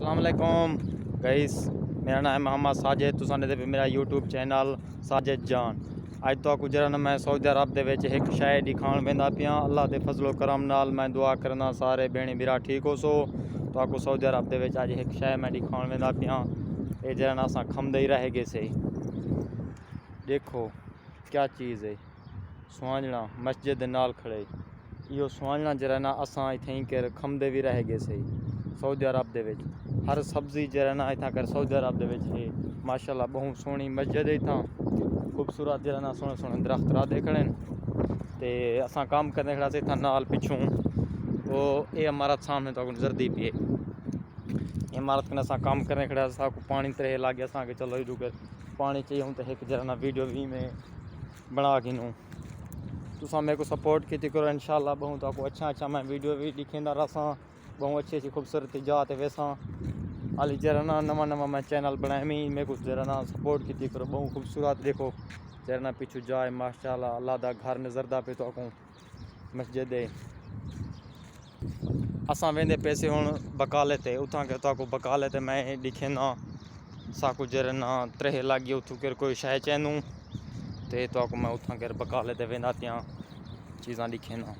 अस्सलाम वालेकुम गाइस, मेरा नाम है मोहम्मद साजिद। तुसां दे पे मेरा यूट्यूब चैनल साजिद जान। अज तो गुजरा ना मैं सऊदी अरब दे विच एक शय दिखाण वेंदा पिया। अल्लाह दे फजलो करम नाल मैं दुआ करना सारे भेणी बिरा ठीक हो सो। तो आपको सऊदी अरब दे विच अज एक शय मैं दिखाण वेंदा पिया। ये जरा ना असां खमदे ही रह गए से। देखो क्या चीज़ है, सुहांजना मस्जिद दे नाल खड़े। यो सुहांजना जरा ना असां इत्थें कर खमदे भी रह गए से। सऊदी अरब दे विच हर सब्जी जरा ना इतना कर सऊदी अरब दे विच है। माशाल्लाह बहुत सोहनी मस्जिद है, इतना खूबसूरत जरा ना सोहने सोहने दरख्त राह देखने। ते असां काम करने खड़ा से इतना नाल पिछूं। तो ये इमारत सामने तो नजर दी पी है। इमारत कने असां काम करने खड़ा असां को पानी तरह लागे। असां के चलो इधर कर पानी चाहिए हूँ तो एक जरा ना वीडियो भी में बना गिनूँ। तुसा मेरे को सपोर्ट की करो इंशाल्लाह। बहुत आपको अच्छा मैं वीडियो भी दिखेंदा रसा। बहुत अच्छी खूबसूरत जात है वैसा हाली जरा ना नवा मैं चैनल बनाया मी। मेरे को जरा ना सपोर्ट की करो। बहुत खूबसूरत देखो जरा ना पिछू जाए माशाल्लाह। अल्लाह दा घर नजरदा पे तो मस्जिद है। असां वेंदे पैसे हुण बकाले ते उतां के तो बकाले ते मैं दिखे ना साकू जरा ना त्रेह लागी उतू कर कोई शय चैनू ते तो मैं उतां कर बकाले ते वेंदा त्या चीज़ां दिखे ना।